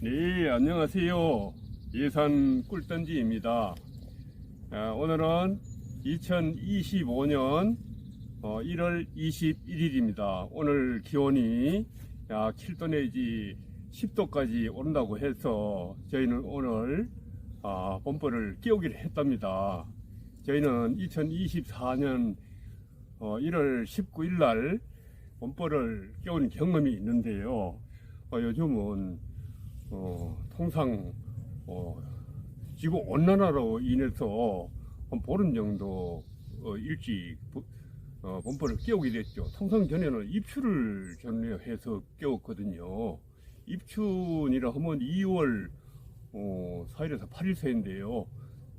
네, 안녕하세요. 예산 꿀던지입니다. 오늘은 2025년 1월 21일입니다. 오늘 기온이 약 7도 내지 10도까지 오른다고 해서 저희는 오늘 봄벌을 깨우기를 했답니다. 저희는 2024년 1월 19일 날 봄벌을 깨우는 경험이 있는데요. 요즘은 통상 지구 온난화로 인해서 한 보름 정도 일찍 봄벌을 깨우게 됐죠. 통상 전에는 입춘을 전후해서 깨웠거든요. 입춘이라 하면 2월 4일에서 8일 사이인데요.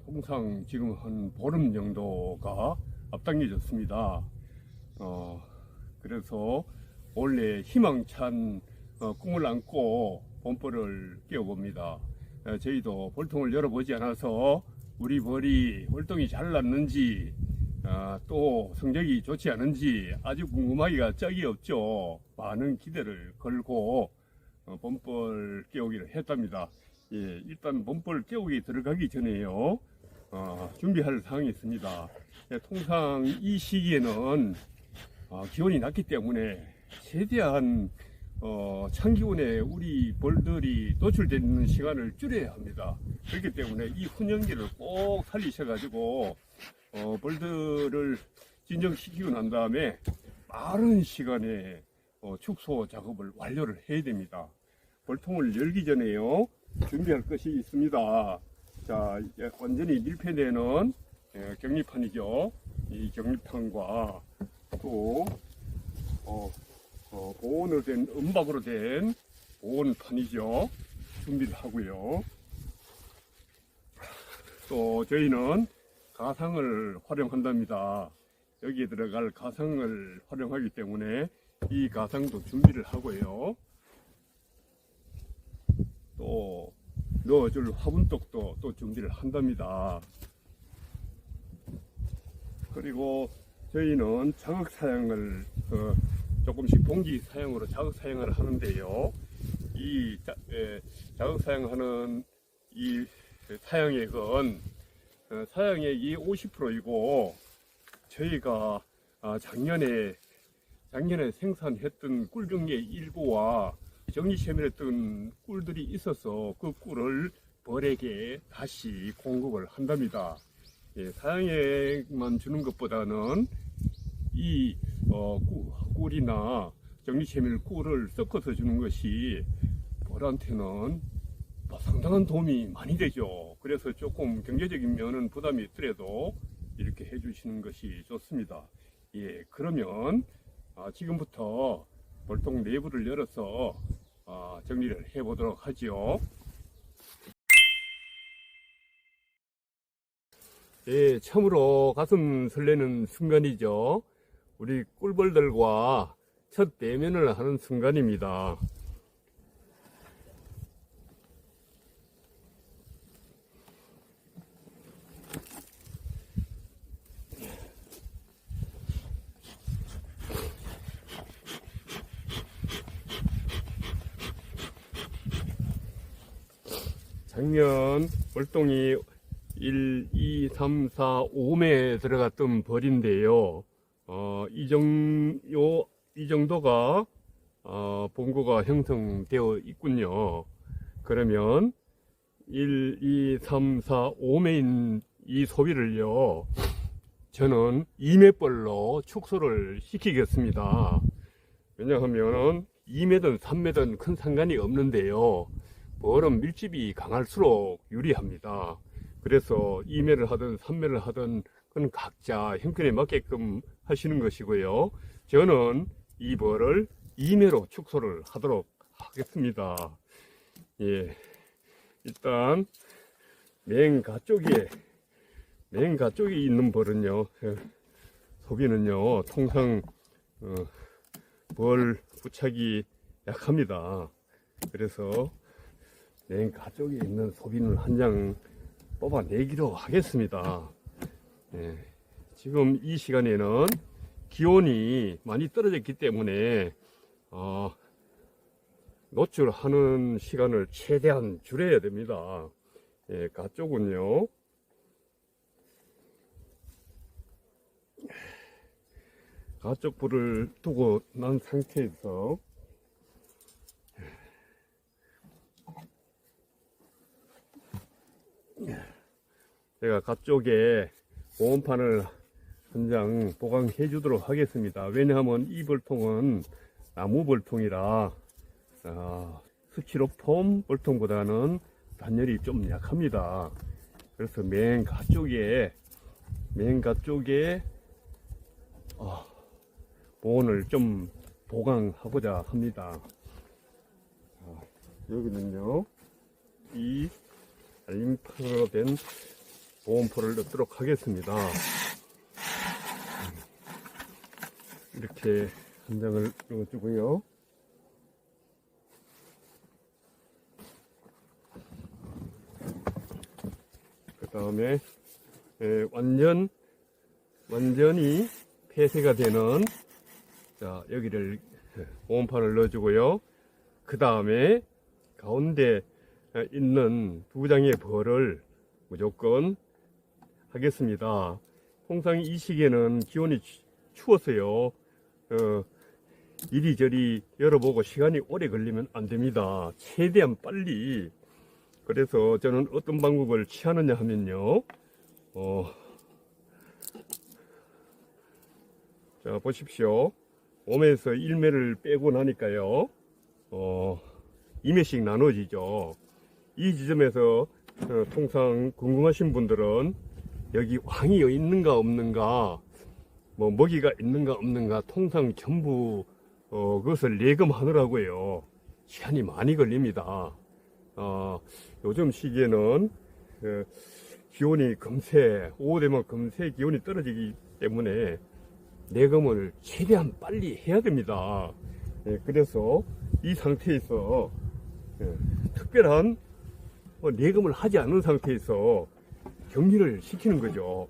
통상 지금 한 보름 정도가 앞당겨졌습니다. 그래서 원래 희망찬 꿈을 안고 봄벌을 깨워봅니다. 저희도 벌통을 열어보지 않아서 우리 벌이 활동이 잘 났는지 또 성적이 좋지 않은지 아주 궁금하기가 짝이 없죠. 많은 기대를 걸고 봄벌 깨우기를 했답니다. 예, 일단 봄벌 깨우기 들어가기 전에요 준비할 사항이 있습니다. 예, 통상 이 시기에는 기온이 낮기 때문에 최대한 찬기온에 우리 벌들이 노출되는 시간을 줄여야 합니다. 그렇기 때문에 이 훈연기를 꼭 살리셔가지고 벌들을 진정시키고 난 다음에 빠른 시간에 축소 작업을 완료를 해야 됩니다. 벌통을 열기 전에요 준비할 것이 있습니다. 자, 완전히 밀폐되는 격리판이죠. 이 격리판과 또 보온으로 된, 은박으로 된 보온판이죠. 준비를 하고요. 또 저희는 가상을 활용한답니다. 여기에 들어갈 가상을 활용하기 때문에 이 가상도 준비를 하고요. 또 넣어줄 화분독도 또 준비를 한답니다. 그리고 저희는 자극 사양을 조금씩 봉지 사용으로 자극 사용을 하는데요. 이 자극 사용하는 이 사용액은 사용액이 50%이고 저희가 작년에 생산했던 꿀 중에 일부와 정리체멸했던 꿀들이 있어서 그 꿀을 벌에게 다시 공급을 한답니다. 예, 사용액만 주는 것보다는 이 꿀이나 정리체밀 꿀을 섞어서 주는 것이 벌한테는 상당한 도움이 많이 되죠. 그래서 조금 경제적인 면은 부담이 있더라도 이렇게 해주시는 것이 좋습니다. 예, 그러면 지금부터 벌통 내부를 열어서 정리를 해 보도록 하죠. 예, 참으로 가슴 설레는 순간이죠. 우리 꿀벌들과 첫 대면을 하는 순간입니다. 작년 월동이 1, 2, 3, 4, 5매에 들어갔던 벌인데요. 이 정도가 본고가 형성되어 있군요. 그러면 1, 2, 3, 4, 5매인 이 소비를요 저는 2매벌로 축소를 시키겠습니다. 왜냐하면 2매든 3매든 큰 상관이 없는데요, 벌은 밀집이 강할수록 유리합니다. 그래서 2매를 하든 3매를 하든 그건 각자 형편에 맞게끔 하시는 것이고요. 저는 이 벌을 2매로 축소를 하도록 하겠습니다. 예, 일단 맨 가쪽에 있는 벌은요, 소비는요 통상 벌 부착이 약합니다. 그래서 맨 가쪽에 있는 소비는 한 장 뽑아내기로 하겠습니다. 예, 지금 이 시간에는 기온이 많이 떨어졌기 때문에 노출하는 시간을 최대한 줄여야 됩니다. 예, 가쪽은요, 가쪽 불을 두고 난 상태에서 제가 가쪽에 보온판을 한 장 보강해 주도록 하겠습니다. 왜냐하면 이 벌통은 나무 벌통이라 스티로폼 벌통보다는 단열이 좀 약합니다. 그래서 맨 가쪽에 보온을 좀 보강하고자 합니다. 여기는요, 이 알림판으로 된 보온포를 넣도록 하겠습니다. 이렇게 한 장을 넣어주고요. 그 다음에 완전히 폐쇄가 되는, 자, 여기를 보온판을 넣어주고요. 그 다음에 가운데 있는 두 장의 벌을 무조건 하겠습니다. 통상 이 시기에는 기온이 추워서요, 이리저리 열어보고 시간이 오래 걸리면 안 됩니다. 최대한 빨리. 그래서 저는 어떤 방법을 취하느냐 하면요, 자, 보십시오. 5매에서 1매를 빼고 나니까요, 2매씩 나눠지죠. 이 지점에서 통상 궁금하신 분들은 여기 왕이 있는가 없는가, 뭐 먹이가 있는가 없는가 통상 전부 그것을 예금하느라고요, 시간이 많이 걸립니다. 요즘 시기에는 기온이 오후 되면 금세 기온이 떨어지기 때문에 내검을 최대한 빨리 해야 됩니다. 그래서 이 상태에서 특별한 내검을 하지 않은 상태에서 격리를 시키는 거죠.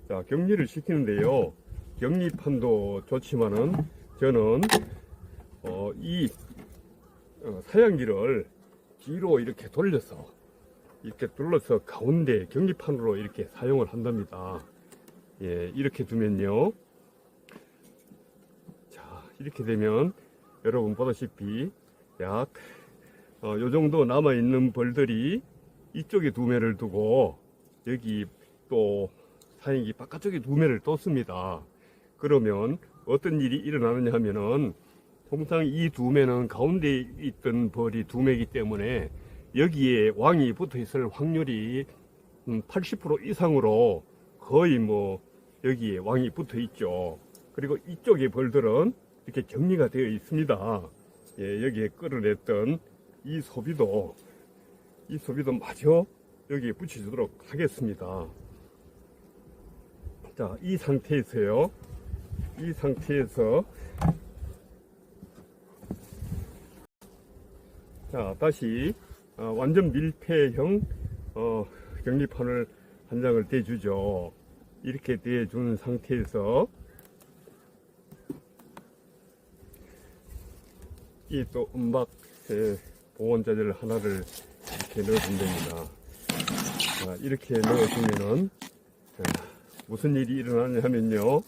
자, 격리를 시키는데요, 격리판도 좋지만은 저는 이 사양기를 뒤로 이렇게 돌려서 가운데 격리판으로 이렇게 사용을 한답니다. 예, 이렇게 두면요, 자, 이렇게 되면 여러분 보다시피 약 요 정도 남아있는 벌들이 이쪽에 2매를 두고 여기 또 사양기 바깥쪽에 2매를 뒀습니다. 그러면 어떤 일이 일어나느냐 하면은, 통상 이 2매는 가운데 있던 벌이 2매이기 때문에 여기에 왕이 붙어 있을 확률이 80% 이상으로 거의 여기에 왕이 붙어 있죠. 그리고 이쪽의 벌들은 이렇게 격리가 되어 있습니다. 예, 여기에 끌어냈던 이 소비도 마저 여기에 붙여주도록 하겠습니다. 자, 이 상태에서 자, 다시 완전 밀폐형 격리판을 한 장을 대주죠. 이렇게 대준 상태에서 이 또 은박 보온자재를 하나를 이렇게 넣어주면 됩니다. 자, 이렇게 넣어주면은 무슨 일이 일어나냐 하면요,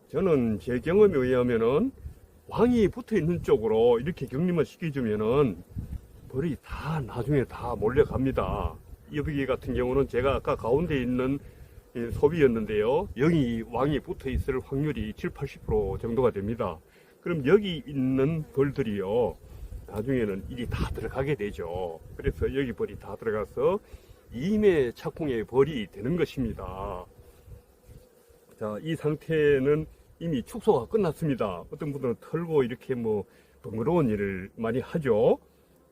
저는 제 경험에 의하면은 왕이 붙어 있는 쪽으로 이렇게 격리만 시켜주면은 벌이 다 나중에 다 몰려갑니다. 여기 같은 경우는 제가 아까 가운데 있는 소비였는데요, 여기 왕이 붙어 있을 확률이 70~80% 정도가 됩니다. 그럼 여기 있는 벌들이요, 나중에는 일이 다 들어가게 되죠. 그래서 여기 벌이 다 들어가서 2매 착풍의 벌이 되는 것입니다. 자, 이 상태는 이미 축소가 끝났습니다. 어떤 분들은 털고 이렇게 번거로운 일을 많이 하죠.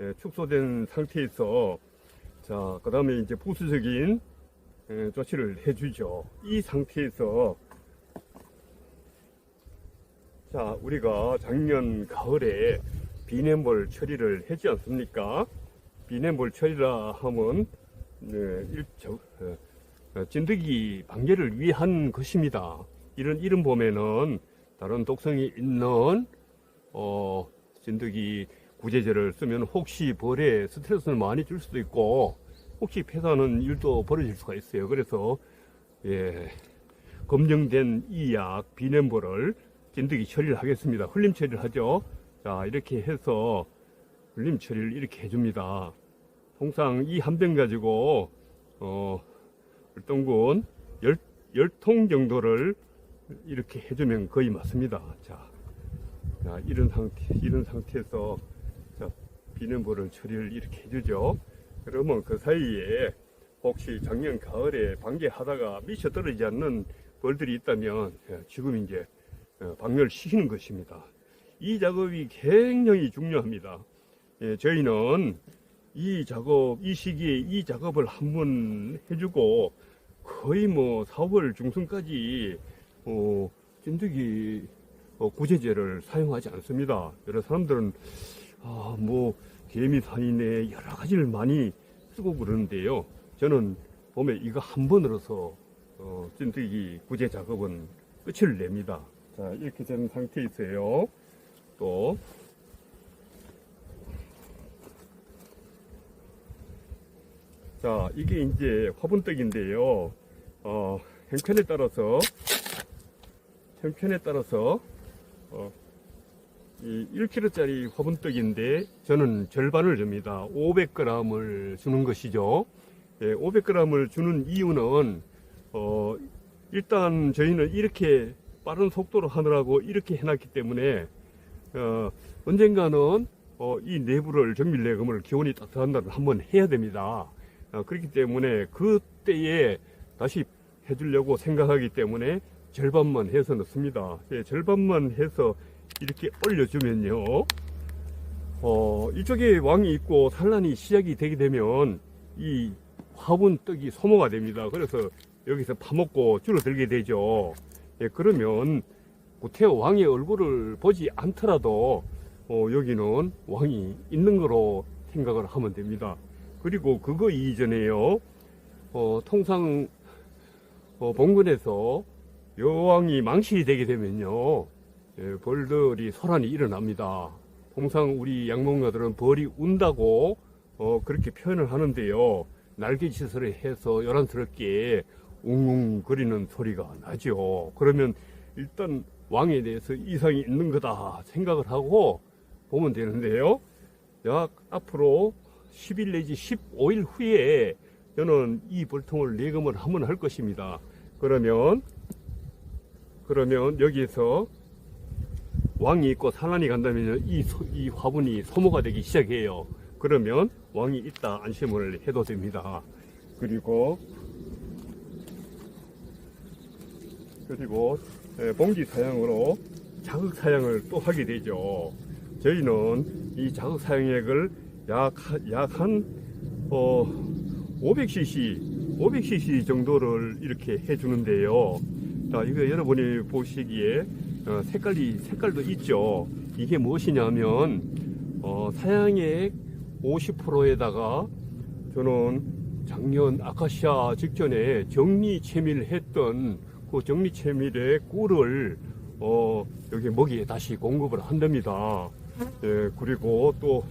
예, 축소된 상태에서, 자, 그 다음에 이제 부수적인 조치를 해주죠. 이 상태에서, 자, 우리가 작년 가을에 비냉볼 처리를 했지 않습니까? 비냉볼 처리라 하면 진드기 방제를 위한 것입니다. 이런 보면은 다른 독성이 있는 진드기 구제제를 쓰면 혹시 벌에 스트레스를 많이 줄 수도 있고 혹시 폐사하는 일도 벌어질 수가 있어요. 그래서 검증된 이 약 비냄벌을 찐득이 처리를 하겠습니다. 흘림 처리를 하죠. 자, 이렇게 해서 흘림 처리를 이렇게 해줍니다. 통상 이 한 병 가지고 을동군 10통 정도를 이렇게 해주면 거의 맞습니다. 자, 이런 상태에서 자, 비냄벌을 처리를 이렇게 해주죠. 그러면 그 사이에 혹시 작년 가을에 방제하다가 미쳐 떨어지지 않는 벌들이 있다면 지금 이제 박멸시키는 것입니다. 이 작업이 굉장히 중요합니다. 저희는 이 시기에 이 작업을 한번 해주고 거의 뭐 4월 중순까지 찐득이 구제제를 사용하지 않습니다. 여러 사람들은 뭐 개미산이네 여러 가지를 많이 쓰고 그러는데요. 저는 봄에 이거 한 번으로서 찐득이 구제 작업은 끝을 냅니다. 자, 이렇게 된 상태에 있어요. 또 자, 이게 이제 화분떡인데요. 형편에 따라서 이 1kg짜리 화분떡인데 저는 절반을 줍니다. 500g을 주는 것이죠. 500g을 주는 이유는 일단 저희는 이렇게 빠른 속도로 하느라고 이렇게 해놨기 때문에 언젠가는 이 내부를 정밀 내금을 기온이 따뜻한 날을 한번 해야 됩니다. 그렇기 때문에 그때에 다시 해주려고 생각하기 때문에 절반만 해서 넣습니다. 절반만 해서 이렇게 올려주면요, 이쪽에 왕이 있고 산란이 시작이 되게 되면 이 화분떡이 소모가 됩니다. 그래서 여기서 파먹고 줄어들게 되죠. 그러면 구태여 왕의 얼굴을 보지 않더라도 여기는 왕이 있는 거로 생각을 하면 됩니다. 그리고 그거 이전에요, 통상 본군에서 여왕이 망실이 되게 되면요, 벌들이 소란이 일어납니다. 통상 우리 양몽가들은 벌이 운다고 그렇게 표현을 하는데요, 날개짓을 해서 요란스럽게 웅웅거리는 소리가 나죠. 그러면 일단 왕에 대해서 이상이 있는 거다 생각을 하고 보면 되는데요, 약 앞으로 10일 내지 15일 후에 저는 이 벌통을 내검을 한번 할 것입니다. 그러면 여기에서 왕이 있고 산란이 간다면 이 화분이 소모가 되기 시작해요. 그러면 왕이 있다 안심을 해도 됩니다. 그리고 봉지 사양으로 자극 사양을 또 하게 되죠. 저희는 이 자극 사양액을 약 한 500cc 정도를 이렇게 해주는데요. 자, 이거 여러분이 보시기에 색깔도 있죠. 이게 무엇이냐면 사양액 50%에다가 저는 작년 아카시아 직전에 정리채밀했던 그 정리채밀의 꿀을 여기 먹이에 다시 공급을 한답니다. 그리고 또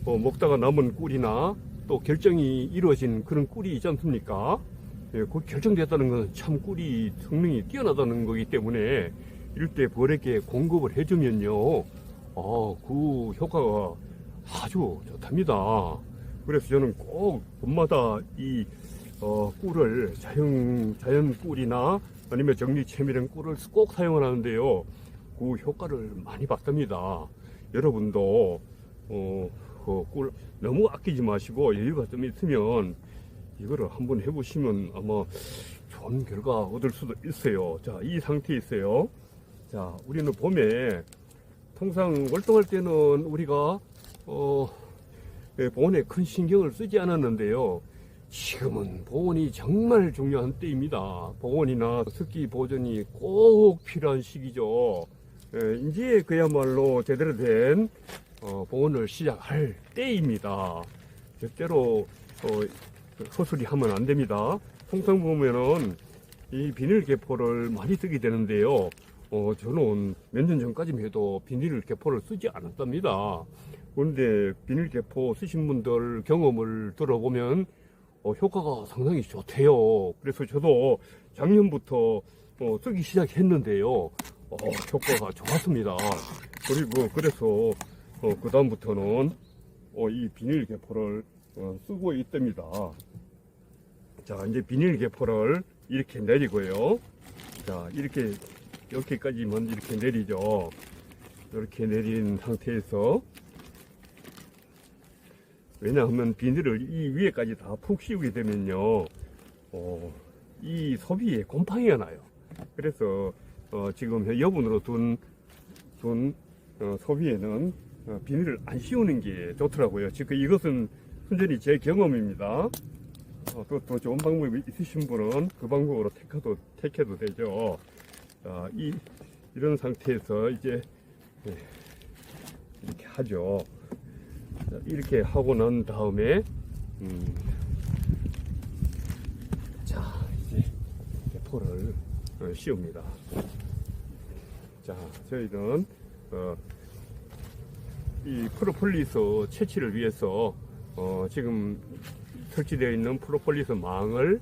먹다가 남은 꿀이나 또 결정이 이루어진 그런 꿀이 있지 않습니까? 그 결정됐다는 것은 참 꿀이 성능이 뛰어나다는 거기 때문에 이럴 때 벌에게 공급을 해주면요, 그 효과가 아주 좋답니다. 그래서 저는 꼭 봄마다 이 꿀을 자연 꿀이나 아니면 정리채밀한 꿀을 꼭 사용을 하는데요, 그 효과를 많이 봤답니다. 여러분도 그 꿀 너무 아끼지 마시고 여유가 좀 있으면 이거를 한번 해보시면 아마 좋은 결과 얻을 수도 있어요. 자, 이 상태에 있어요. 자, 우리는 봄에 통상 월동할 때는 우리가 보온에 큰 신경을 쓰지 않았는데요, 지금은 보온이 정말 중요한 때입니다. 보온이나 습기 보존이 꼭 필요한 시기죠. 이제 그야말로 제대로 된 보온을 시작할 때입니다. 절대로 허술히 하면 안 됩니다. 통상 보면은 이 비닐 개포를 많이 쓰게 되는데요, 저는 몇 년 전까지만 해도 비닐 개포를 쓰지 않았답니다. 그런데 비닐계포 쓰신 분들 경험을 들어보면 효과가 상당히 좋대요. 그래서 저도 작년부터 쓰기 시작했는데요. 효과가 좋았습니다. 그리고 그래서 그 다음부터는 이 비닐계포를 쓰고 있답니다. 자, 이제 비닐계포를 이렇게 내리고요. 자, 이렇게 여기까지만 이렇게 내리죠. 이렇게 내린 상태에서, 왜냐하면 비닐을 이 위에까지 다 푹 씌우게 되면요, 이 소비에 곰팡이가 나요. 그래서 지금 여분으로 둔 소비에는 비닐을 안 씌우는 게 좋더라고요. 지금 이것은 순전히 제 경험입니다. 또 좋은 방법이 있으신 분은 그 방법으로 택해도 되죠. 자, 이런 상태에서 이제 이렇게 하죠. 자, 이렇게 하고 난 다음에 자, 이제 계포를 씌웁니다. 자, 저희는 이 프로폴리스 채취를 위해서 지금 설치되어 있는 프로폴리스 망을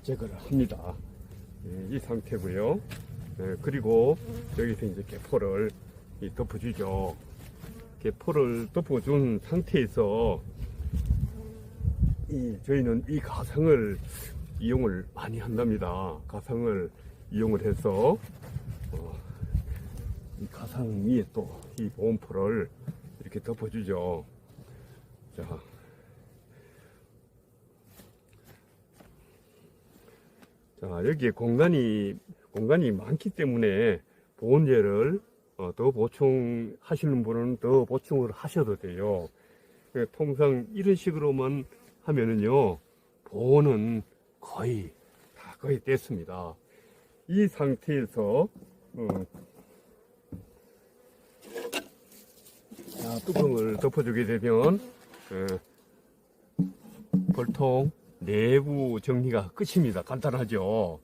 제거를 합니다. 이 상태고요. 그리고 여기서 이제 계포를 덮어주죠. 계포를 덮어준 상태에서 저희는 이 가상을 이용을 많이 한답니다. 가상을 이용을 해서 이 가상 위에 또 이 보온포를 이렇게 덮어주죠. 자, 여기에 공간이 많기 때문에 보온재를 더 보충하시는 분은 더 보충을 하셔도 돼요. 통상 이런 식으로만 하면은요, 보온은 거의 됐습니다. 이 상태에서 자, 뚜껑을 덮어주게 되면 벌통 내부 정리가 끝입니다. 간단하죠.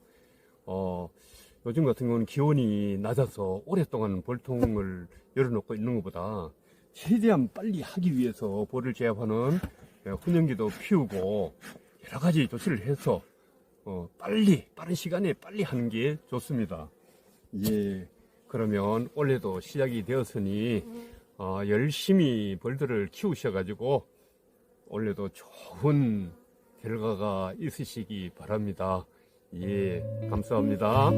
요즘 같은 경우는 기온이 낮아서 오랫동안 벌통을 열어놓고 있는 것보다 최대한 빨리 하기 위해서 벌을 제압하는 훈연기도 피우고 여러 가지 조치를 해서 빠른 시간에 빨리 하는 게 좋습니다. 예, 그러면 올해도 시작이 되었으니 열심히 벌들을 키우셔가지고 올해도 좋은 결과가 있으시기 바랍니다. 예, 감사합니다.